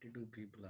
52 people.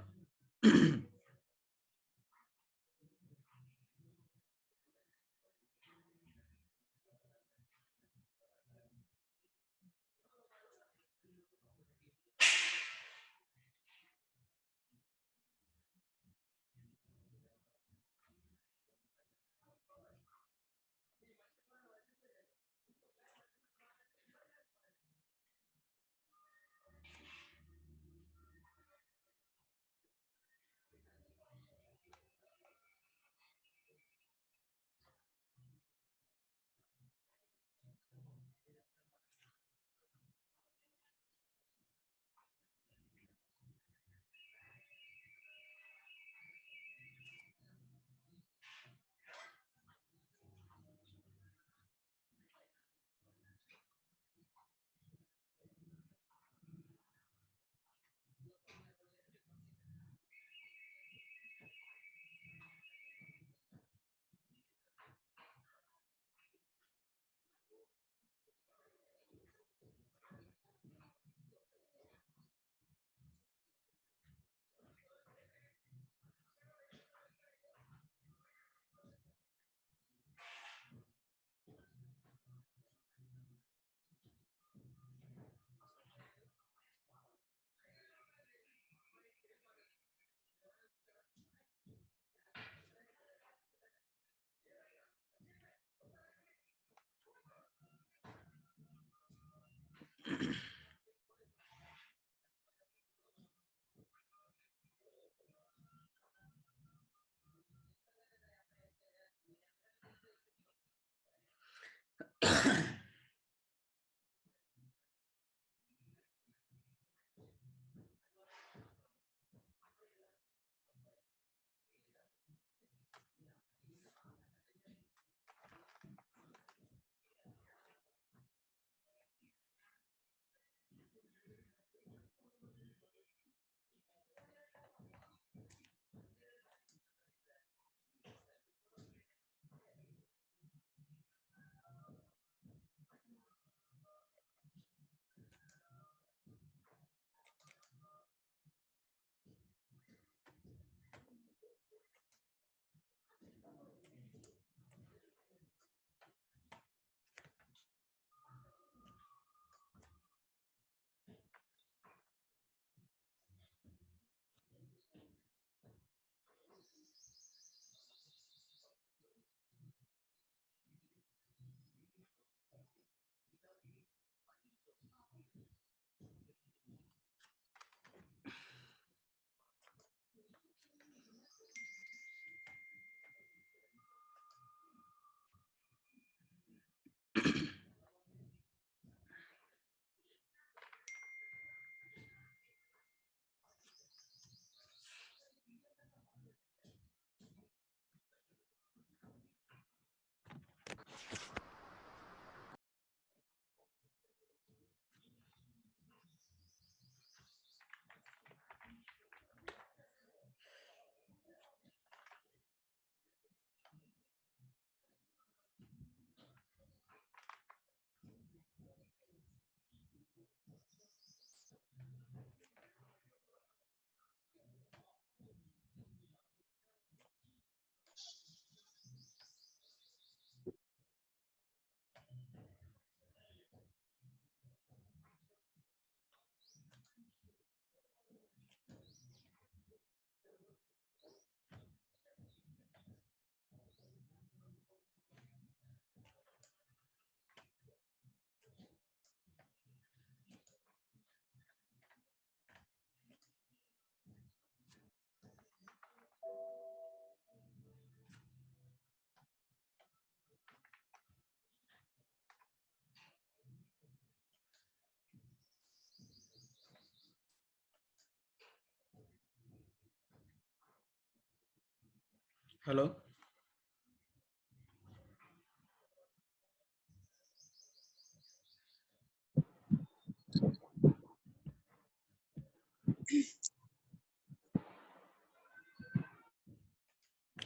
Hello.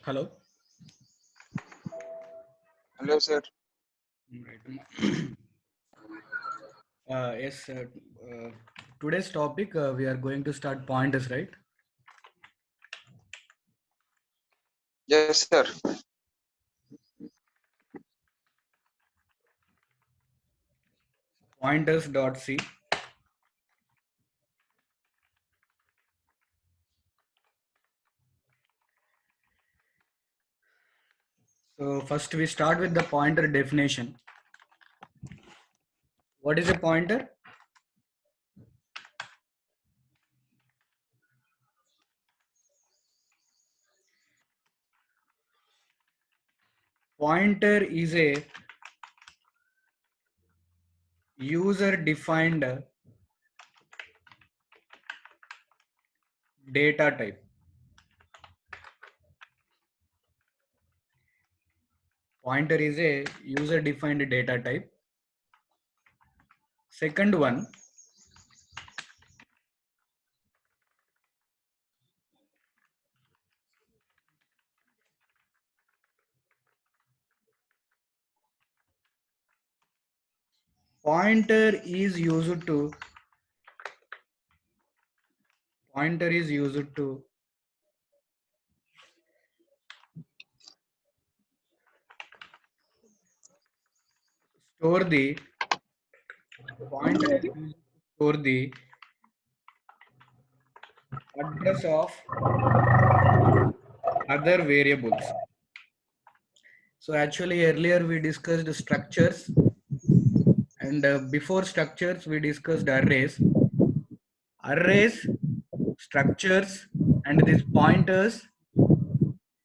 Hello. Hello, sir. Right. Yes. today's topic, we are going to start pointers, right? Yes, sir. Pointers.c. So first we start with the pointer definition. What is a pointer? Pointer is a user-defined data type. Pointer is a user-defined data type. Second one, pointer is used to store the pointer is used to store the address of other variables. So actually earlier we discussed structures, and before structures we discussed arrays, structures, and these pointers,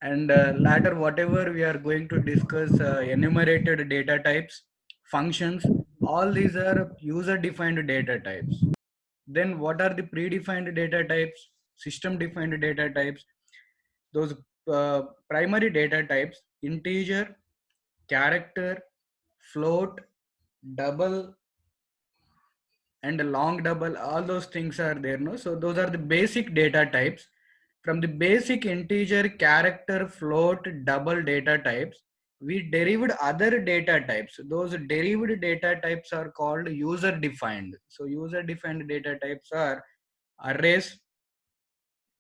and later whatever we are going to discuss, enumerated data types, functions, all these are user defined data types. Then what are the predefined data types, system defined data types? Those primary data types: integer, character, float, double, and long double, all those things are there, no? So those are the basic data types. From the basic integer, character, float, double data types, we derived other data types. Those derived data types are called user defined. So user defined data types are arrays,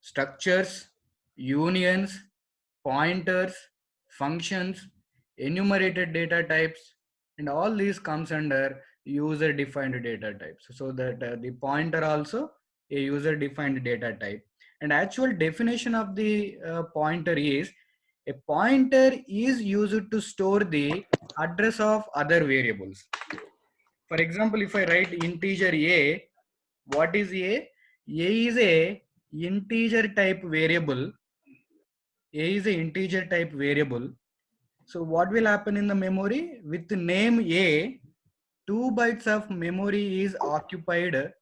structures, unions, pointers, functions, enumerated data types, and all these comes under user defined data types. So that the pointer also a user defined data type. And actual definition of the pointer is: a pointer is used to store the address of other variables. For example, if I write integer a, what is a? A is a integer type variable. A is a integer type variable. So what will happen in the memory? With the name A, 2 bytes of memory is occupied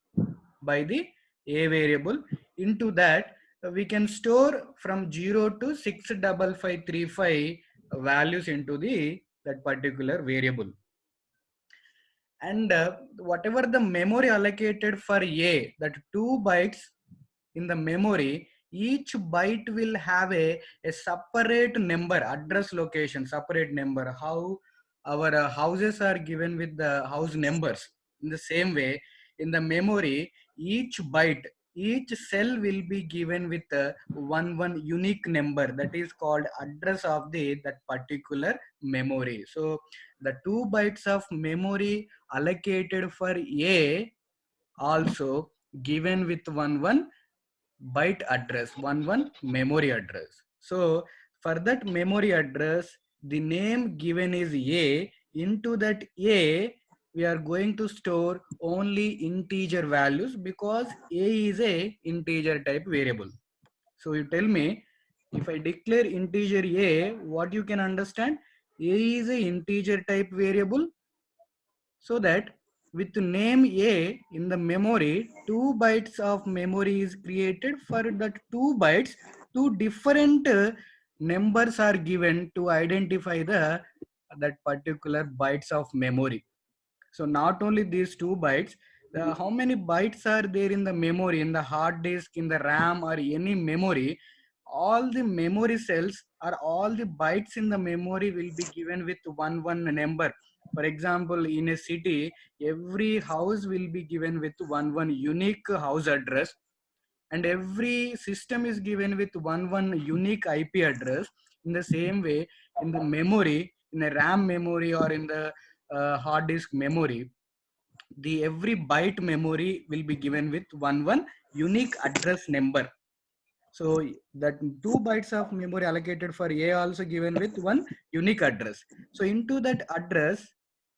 by the A variable. Into that, we can store from 0 to 65535 values into the that particular variable. And whatever the memory allocated for A, that 2 bytes in the memory, each byte will have a separate number, address location, separate number. How our houses are given with the house numbers. In the same way, in the memory, each byte, each cell will be given with one unique number, that is called address of the that particular memory. So the 2 bytes of memory allocated for A also given with one byte address, one memory address. So for that memory address, the name given is A. Into that A, we are going to store only integer values because A is a integer type variable. So you tell me, if I declare integer A, what you can understand? A is a integer type variable, so that with name A in the memory, 2 bytes of memory is created. For that 2 bytes, two different numbers are given to identify the that particular bytes of memory. So not only these 2 bytes, how many bytes are there in the memory, in the hard disk, in the RAM, or any memory? All the memory cells or all the bytes in the memory will be given with one number. For example, in a city, every house will be given with one unique house address, and every system is given with one unique IP address. In the same way, in the memory, in a RAM memory or in the hard disk memory, the every byte memory will be given with one unique address number. So that 2 bytes of memory allocated for A also given with one unique address. So into that address,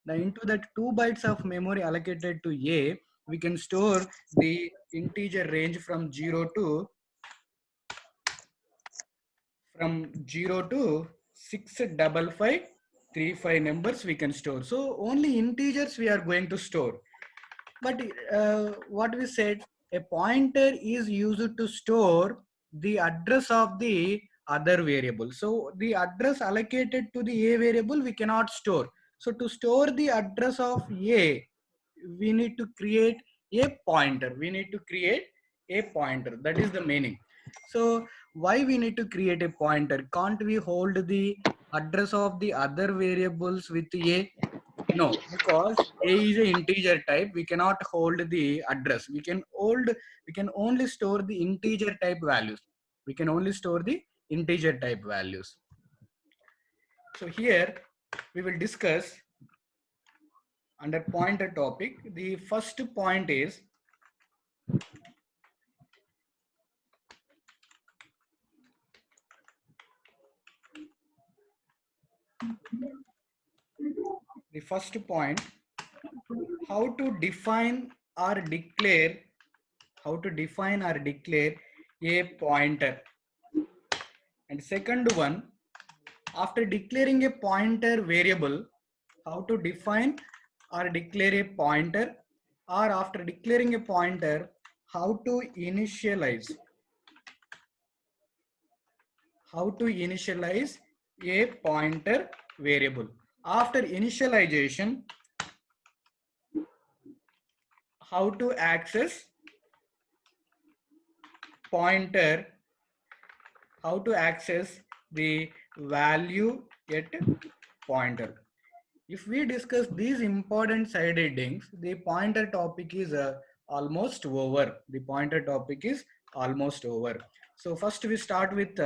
into that 2 bytes of memory allocated to A, we can store the integer range from 0 to 65535 numbers we can store. So only integers we are going to store. But what we said, a pointer is used to store the address of the other variable. So the address allocated to the A variable we cannot store. So to store the address of A, we need to create a pointer. We need to create a pointer. That is the meaning. So why we need to create a pointer? Can't we hold the address of the other variables with A? No, because A is an integer type. We cannot hold the address. We can only store the integer type values. We can only store the integer type values. So here we will discuss under pointer topic. The first point is the first point, how to define or declare a pointer. And second one, after declaring a pointer variable, how to define or declare a pointer, or after declaring a pointer, how to initialize a pointer variable. After initialization, how to access pointer, how to access the value at pointer. If we discuss these important side headings, the pointer topic is almost over. The pointer topic is almost over. So first we start with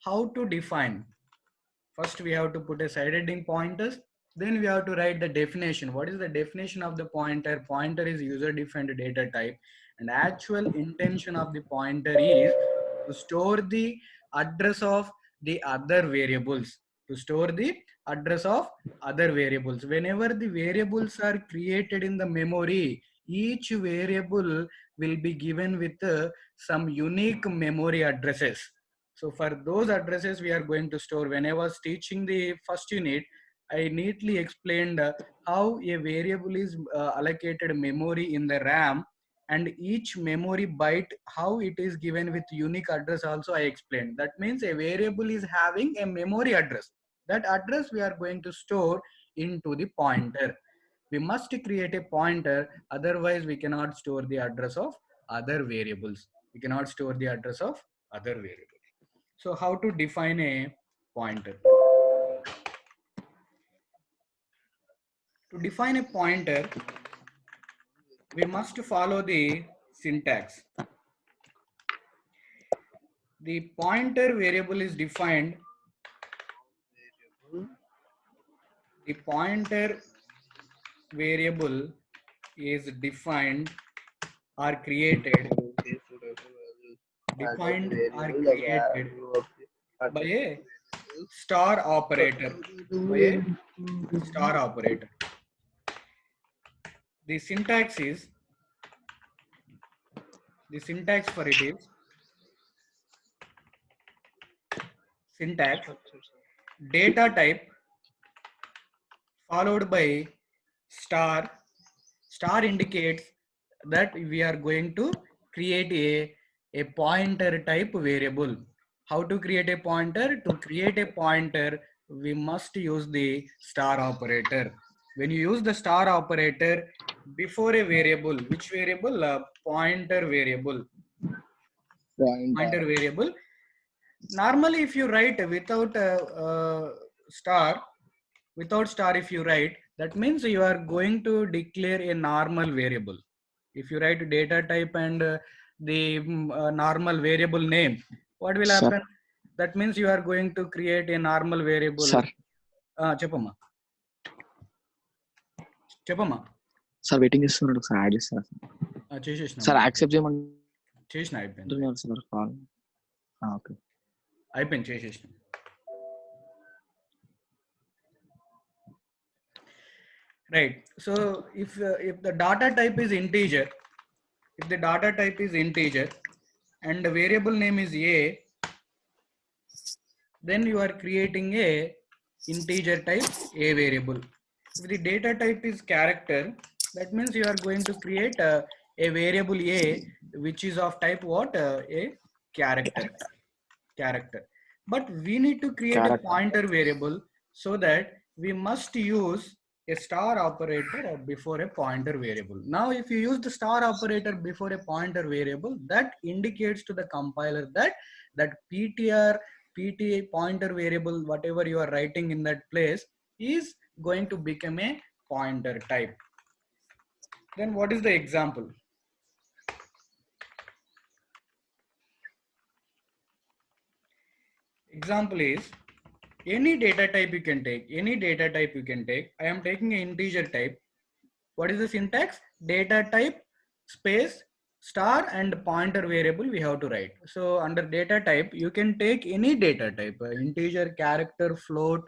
how to define. First we have to put a side heading pointers. Then we have to write the definition. What is the definition of the pointer? Pointer is user defined data type, and actual intention of the pointer is to store the address of the other variables. To store the address of other variables. Whenever the variables are created in the memory, each variable will be given with some unique memory addresses. So for those addresses we are going to store. When I was teaching the first unit, I neatly explained how a variable is allocated memory in the RAM, and each memory byte, how it is given with unique address also I explained. That means a variable is having a memory address. That address we are going to store into the pointer. We must create a pointer, otherwise we cannot store the address of other variables. We cannot store the address of other variables. So how to define a pointer? To define a pointer, we must follow the syntax. The pointer variable is defined. The pointer variable is defined or created by a star operator. The syntax for it is syntax data type followed by star. Star indicates that we are going to create a pointer type variable. How to create a pointer? To create a pointer, we must use the star operator. When you use the star operator before a variable, which variable? Pointer variable. Pointer variable. Normally, if you write without star, if you write, That means you are going to declare a normal variable. If you write data type and the normal variable name, what will Sir. happen? That means you are going to create a normal variable. Sir. Chepama. Chepama. Sir, waiting is soon. Sir, add sir. Sir, accept చేయమని చేసిన అయిపోయింది అంటున్నారు sir call. Okay అయిపోయింది చేసేసిన. Right. So if the data type is integer, if the data type is integer and the variable name is a, then you are creating a integer type a variable. If the data type is character, that means you are going to create a variable a which is of type what? A character. But we need to create a pointer variable, so that we must use a star operator before a pointer variable. Now if you use the star operator before a pointer variable, that indicates to the compiler that ptr pointer variable, whatever you are writing in that place, is going to become a pointer type. Then what is the example? Example is any data type you can take. I am taking an integer type. What is the syntax? Data type space star and pointer variable we have to write. So under data type, you can take any data type, integer, character, float,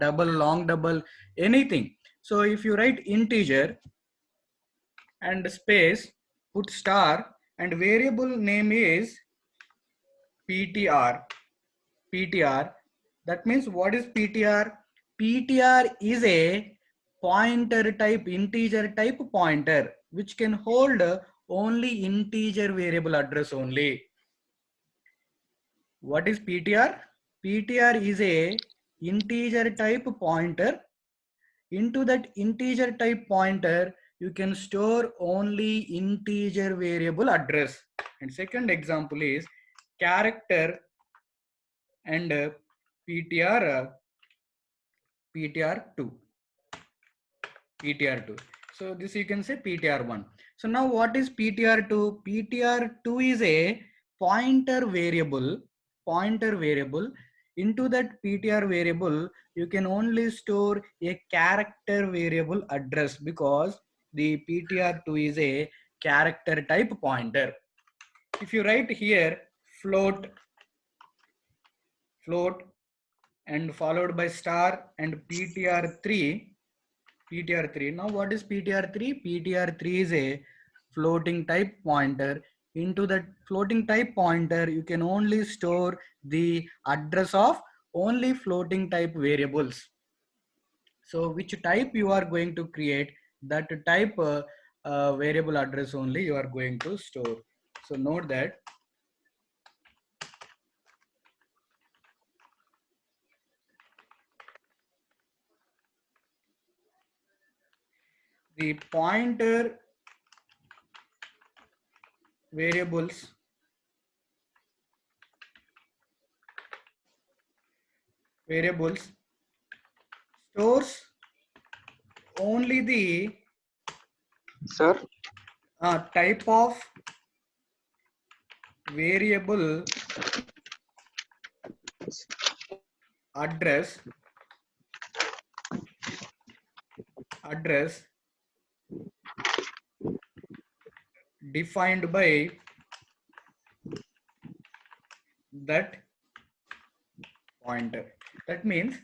double, long double, anything. So if you write integer and space, put star, and variable name is ptr. That means what is ptr? Ptr is a pointer type, integer type pointer, which can hold only integer variable address only. What is ptr? Ptr is a integer type pointer. Into that integer type pointer, you can store only integer variable address. And second example is character and ptr2. So this you can say ptr1. So now what is ptr2? Ptr2 is a pointer variable. Into that ptr variable, you can only store a character variable address, because the ptr2 is a character type pointer. If you write here float and followed by star and ptr3. Now what is ptr3? Ptr3 is a floating type pointer. Into that floating type pointer, you can only store the address of only floating type variables. So which type you are going to create, that type variable address only you are going to store. So note that the pointer variables stores only the Sir, type of variable address defined by that pointer. That means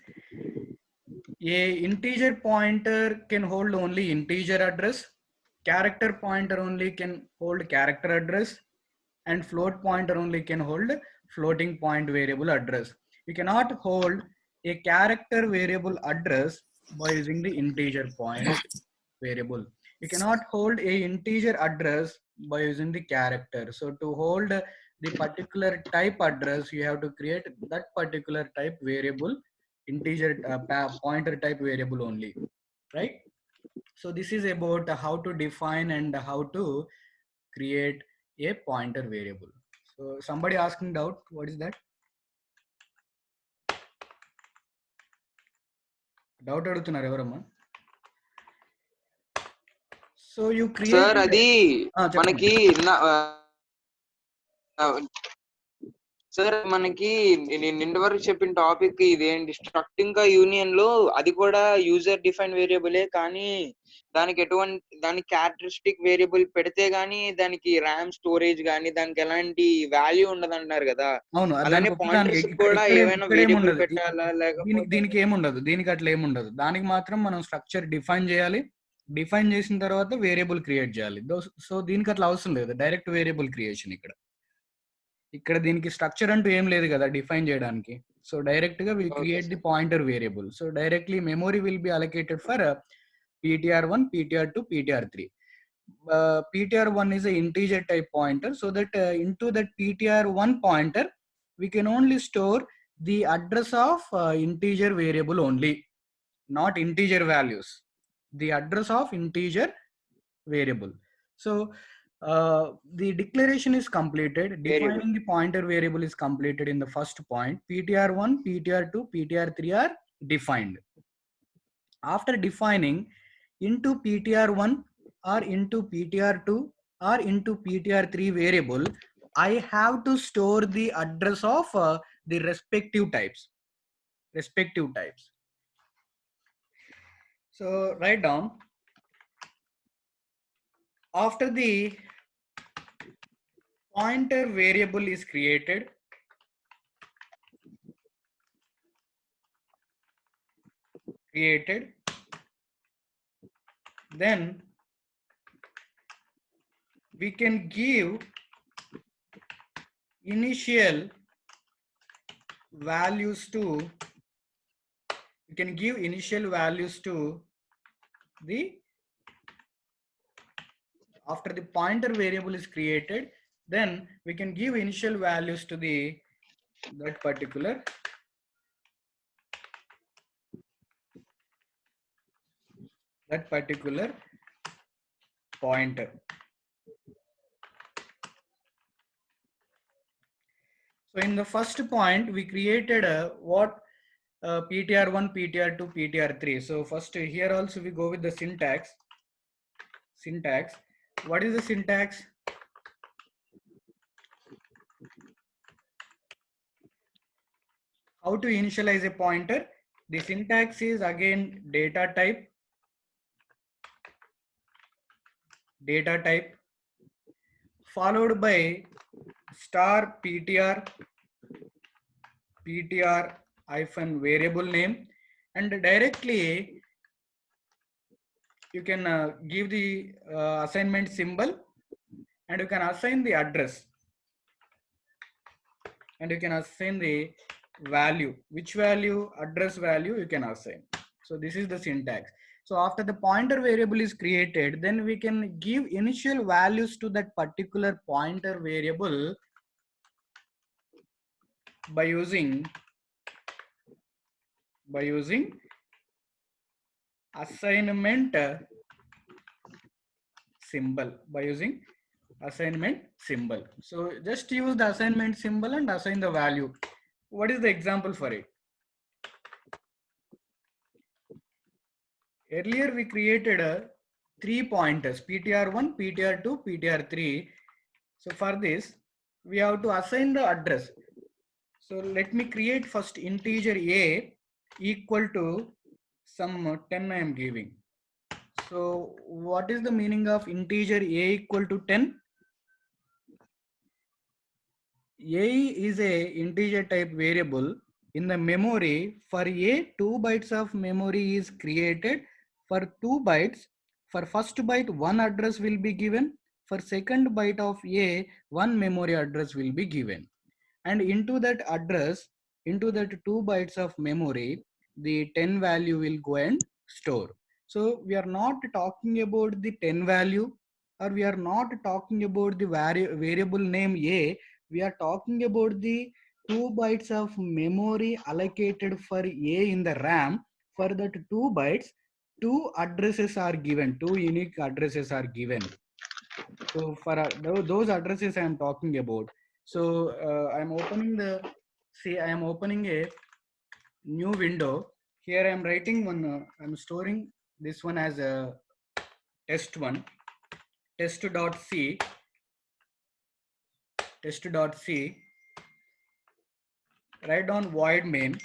a integer pointer can hold only integer address, character pointer only can hold character address, and float pointer only can hold floating point variable address. You cannot hold a character variable address by using the integer point variable. You cannot hold a integer address by using the character. So to hold the particular type address, you have to create that particular type variable, integer pointer type variable only, right? So this is about how to define and how to create a pointer variable. So somebody asking doubt, what is that? Doubt adugutunnaru evaramma? So you create. Sir అది మనకి sir మనకి నేను నిండు వరకు చెప్పిన topic ఇదేంటి స్ట్రక్టింగ్ union లో అది కూడా యూజర్ డిఫైన్ వేరియబులే, కానీ దానికి క్యారెక్టరిస్టిక్ వేరియబుల్ పెడితే గానీ దానికి ర్యామ్ స్టోరేజ్ గానీ దానికి ఎలాంటి వాల్యూ ఉండదు అంటున్నారు కదా. అవును, అలానే పాయింటర్స్ కూడా ఏమైనా వేరియబుల్ పెట్టాలా లేకపోతే దీనికి ఏముండదు, దీనికి అట్లా ఏముండదు. దానికి మాత్రం మనం స్ట్రక్చర్ డిఫైన్ చేయాలి. డిఫైన్ చేసిన తర్వాత వేరియబుల్ క్రియేట్ చేయాలి. సో దీనికి అట్లా అవసరం లేదు, డైరెక్ట్ వేరియబుల్ క్రియేషన్. ఇక్కడ దీనికి స్ట్రక్చర్ అంటూ ఏం లేదు కదా డిఫైన్ చేయడానికి. సో డైరెక్ట్ గా will create the pointer variable. So directly memory will be allocated for ptr1, ptr2, ptr3. ptr1 is a integer type pointer, so that into that ptr1 pointer we can only store the address of integer variable only, not integer values, the address of integer variable. So the declaration is completed, defining the pointer variable is completed in the first point. ptr1, ptr2, ptr3 are defined. After defining, into ptr1 or into ptr2 or into ptr3 variable, I have to store the address of the respective types. So write down, after the pointer variable is created, then we can give initial values to the, after the pointer variable is created, then we can give initial values to that particular pointer. So in the first point we created ptr1, ptr2, ptr3. So first here also we go with the syntax. What is the syntax? How to initialize a pointer? The syntax is again data type followed by star ptr hyphen variable name, and directly you can give the assignment symbol, and you can assign the address, and you can assign the value, which value, address value you can assign. So this is the syntax. So after the pointer variable is created, then we can give initial values to that particular pointer variable by using assignment symbol. So just use the assignment symbol and assign the value. What is the example for it? Earlier we created 3 pointers, ptr1, ptr2, ptr3. So for this we have to assign the address. So let me create first integer a equal to some 10 I am giving. So what is the meaning of integer a equal to 10? A is a integer type variable in the memory. For a, 2 bytes of memory is created. For 2 bytes, for first byte 1 address will be given. For second byte of a, 1 memory address will be given. And into that address, into that 2 bytes of memory, the 10 value will go and store. So we are not talking about the 10 value, or we are not talking about the variable name a. We are talking about the 2 bytes of memory allocated for a in the RAM. For that 2 bytes, 2 addresses are given, 2 unique addresses are given. So for those addresses I am talking about. So I am opening a new window. Here I am writing one, I am storing this one as a test one. test.c, write down void main,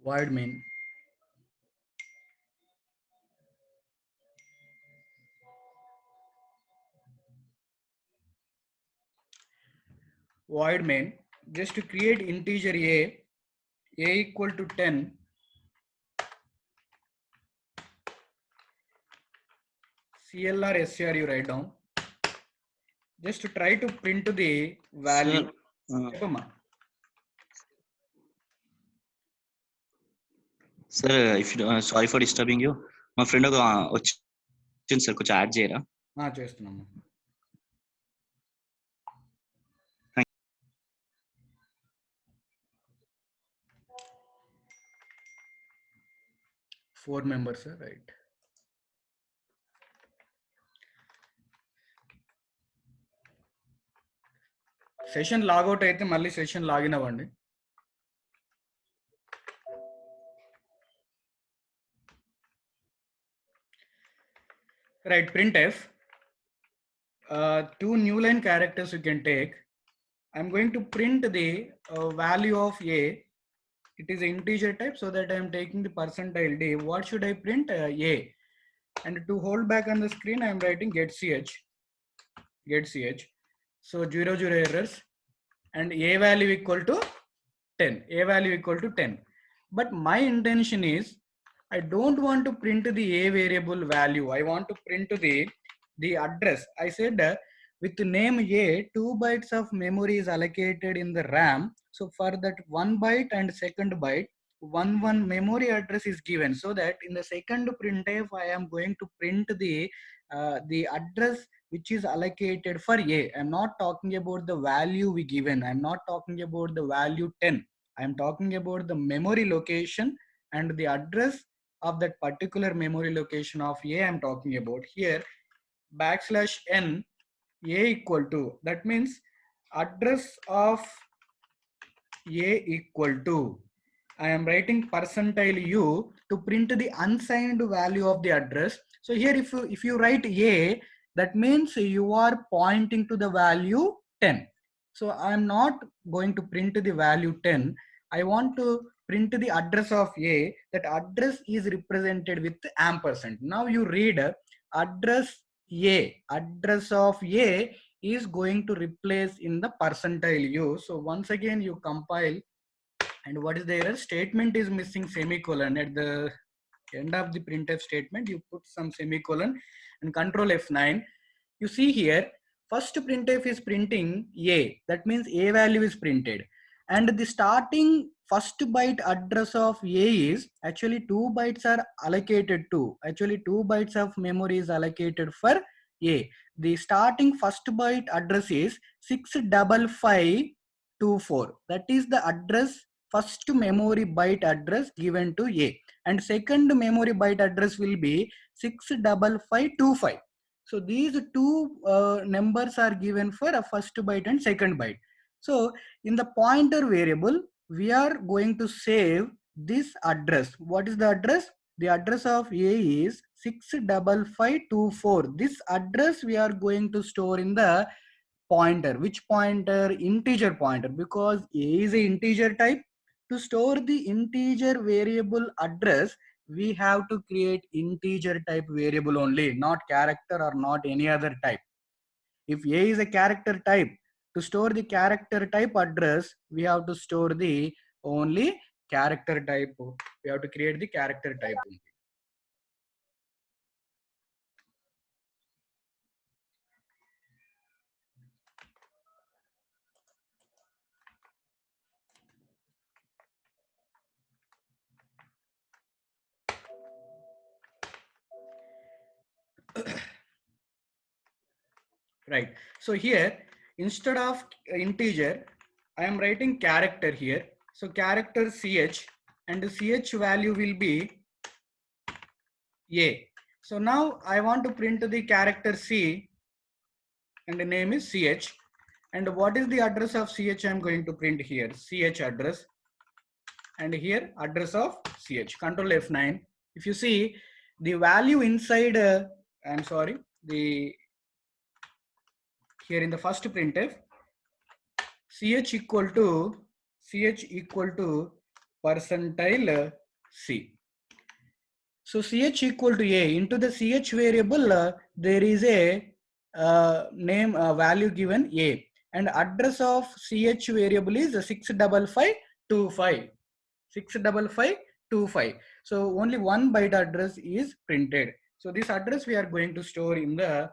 void main, just to create integer a equal to 10, CLR SCR you write down, just to try to print the value. Sir, if you sorry for disturbing you, my friend వచ్చింది sir, కొంచెం add చేయరా? చేస్తున్నాము. Four members, sir, right? Session logout అయితే మళ్ళీ session login అవ్వండి. Right, printf, two new line characters you can take. I'm going to print the value of a. It is integer type, so that I am taking the percentile d. What should I print? A. And to hold back on the screen, I am writing get ch. So 0 0 errors, and a value equal to 10. But my intention is, I don't want to print the a variable value. I want to print the address. I said with the name a, 2 bytes of memory is allocated in the RAM. So for that 1 byte and second byte, one memory address is given, so that in the second printf I am going to print the address which is allocated for a. I'm not talking about the value we given. I'm not talking about the value 10. I'm talking about the memory location and the address of that particular memory location of a. I'm talking about here \n a equal to, that means address of a equal to, I am writing percentile u to print the unsigned value of the address. So here if you write a, that means you are pointing to the value 10. So I am not going to print the value 10. I want to print the address of a. That address is represented with ampersand. Now you read address of a is going to replace in the percentile u. So once again you compile, and what is the error? Statement is missing semicolon. At the end of the printf statement, you put some semicolon and control F9. You see here, first printf is printing a. That means a value is printed. And the starting first byte address of a is actually 2 bytes are allocated to. Actually 2 bytes of memory is allocated for a. The starting first byte address is 65524. That is the address, first memory byte address given to a, and second memory byte address will be 65525. So these two numbers are given for a first byte and second byte. So in the pointer variable, we are going to save this address. What is the address? The address of a is 65524. This address we are going to store in the pointer. Which pointer? Integer pointer, because a is an integer type. To store the integer variable address, we have to create integer type variable only, not character or not any other type. If a is a character type, to store the character type address, we have to store the only character type. We have to create the character type. Right. So here, instead of integer, I am writing character here. So character ch, and the ch value will be a. So now I want to print the character c, and the name is ch. And what is the address of ch I am going to print here? Ch address. and here address of ch. Control F9. If you see the value inside, I'm sorry, the here in the first printf, ch equal to percentile c. So ch equal to a. Into the ch variable, there is a name value given a, and address of ch variable is 65525. 65525. So only one byte address is printed. So this address we are going to store in the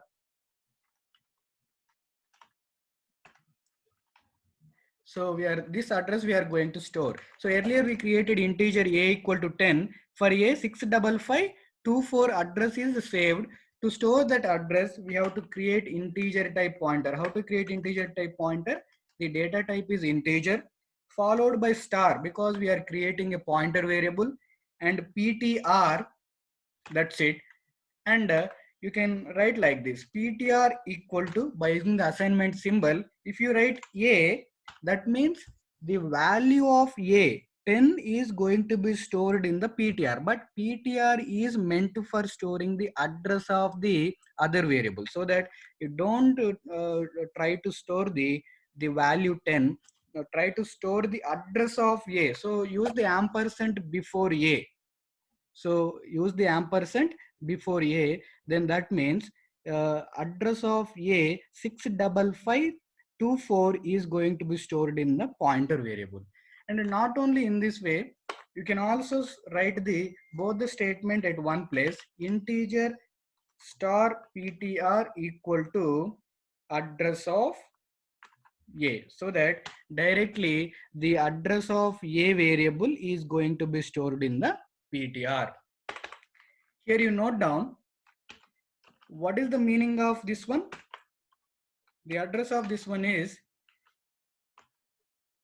this address we are going to store. So earlier we created integer a equal to 10. For a, 65524 address is saved. To store that address, we have to create integer type pointer. How to create integer type pointer? The data type is integer followed by star, because we are creating a pointer variable, and ptr, that's it. And you can write like this: ptr equal to, by using the assignment symbol, if you write a, that means the value of a 10 is going to be stored in the ptr, but ptr is meant for storing the address of the other variable, so that you don't try to store the value 10. Try to store the address of a, so use the ampersand before a. So use the ampersand before a, then that means address of a 65524 is going to be stored in the pointer variable. And not only in this way, you can also write the both the statement at one place: integer star ptr equal to address of a, so that directly the address of a variable is going to be stored in the ptr. Here you note down what is the meaning of this one. The address of this one is,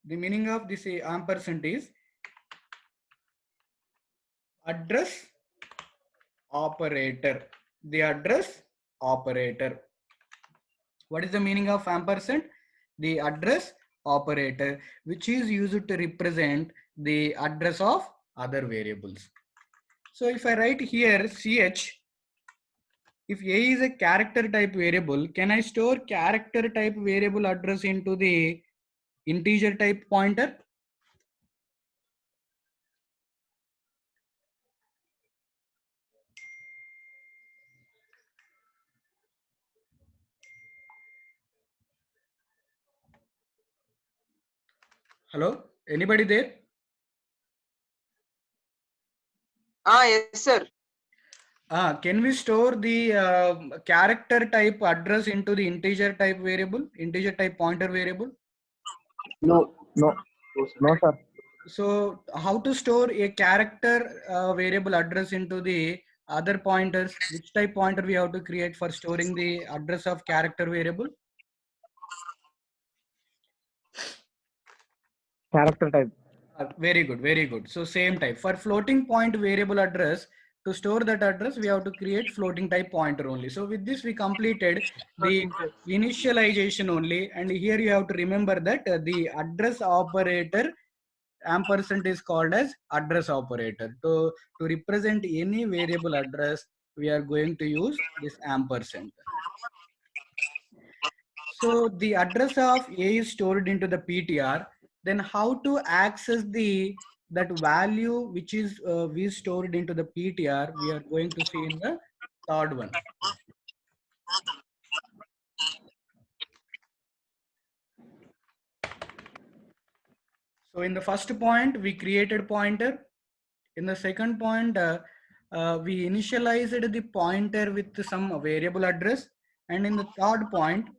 the meaning of this ampersand is address operator. The address operator. What is the meaning of ampersand? The address operator, which is used to represent the address of other variables. So if I write here ch, if a is a character type variable, can I store character type variable address into the integer type pointer? Hello, anybody there? Yes, sir. Can we store the character type address into the integer type variable, integer type pointer variable? No, no, no, sir. So how to store a character variable address into the other pointers? Which type pointer we have to create for storing the address of character variable? Character type. Very good, very good. So same type. For floating point variable address, to store that address, we have to create floating type pointer only. So with this, we completed the initialization only. And here you have to remember that the address operator ampersand is called as address operator. To represent any variable address, we are going to use this ampersand. So the address of A is stored into the PTR. Then how to access that value which is we stored into the PTR, we are going to see in the third one. So in the first point, we created pointer. In the second point, we initialized the pointer with some variable address. And in the third point,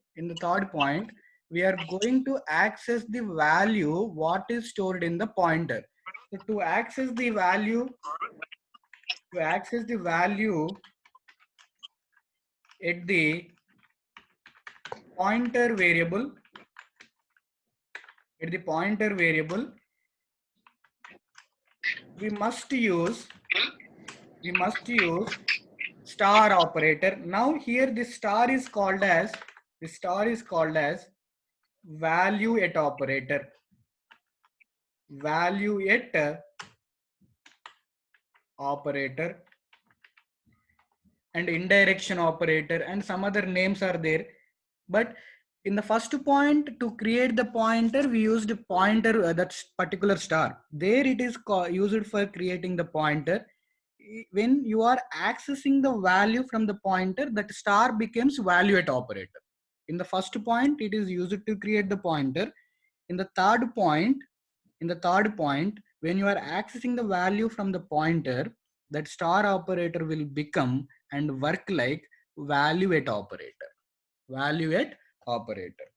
we are going to access the value what is stored in the pointer. So to access the value at the pointer variable, we must use star operator. Now here this star is called as value at operator. Value at operator and indirection operator, and some other names are there. But in the first point, to create the pointer, we used pointer, that particular star. There it is used for creating the pointer. When you are accessing the value from the pointer, that star becomes value at operator. In the first point, it is used to create the pointer. In the third point, when you are accessing the value from the pointer, that star operator will become and work like value at operator. Value at operator.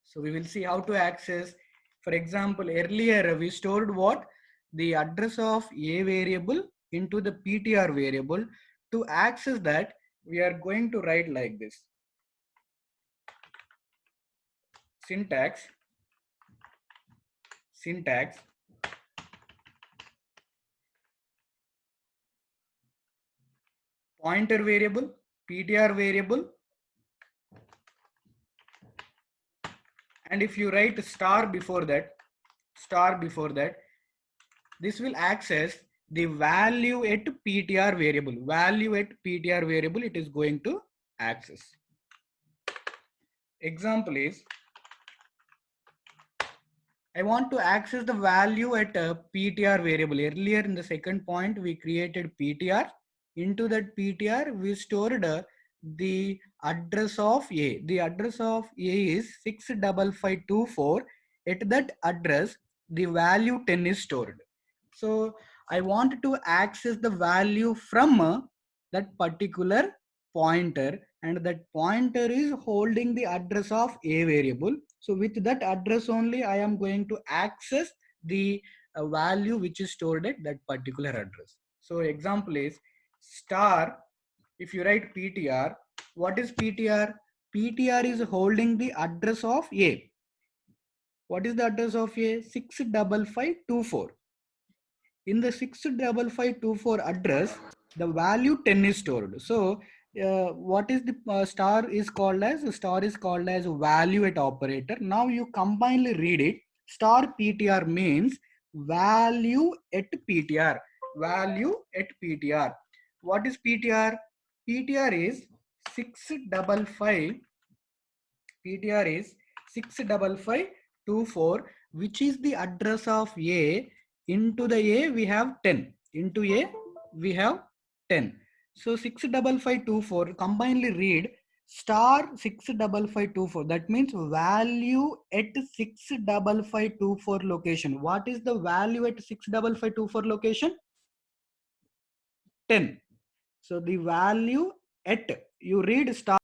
So we will see how to access. For example, earlier we stored what? The address of a variable into the PTR variable. To access that, we are going to write like this. Syntax pointer variable, PTR variable, and if you write star before that, this will access the value at PTR variable. Value at PTR variable it is going to access. Example is, I want to access the value at a PTR variable. Earlier in the second point, we created PTR. Into that PTR, we stored the address of A. The address of A is 65524. At that address, the value 10 is stored. So I want to access the value from that particular pointer, and that pointer is holding the address of A variable. So with that address only, I am going to access the value which is stored at that particular address. So example is star. If you write PTR, what is PTR? PTR is holding the address of A. What is the address of A? 65524. In the 65524 address, the value 10 is stored. So what is the star is called as? Star is called as value at operator. Now you combinedly read it. Star PTR means value at PTR. Value at PTR. What is PTR? PTR is 655. PTR is 65524, which is the address of A. Into the A we have 10. Into A we have 10. So 65524, combinedly read star 65524. That means value at 65524 location. What is the value at 65524 location? 10. So the value at, you read star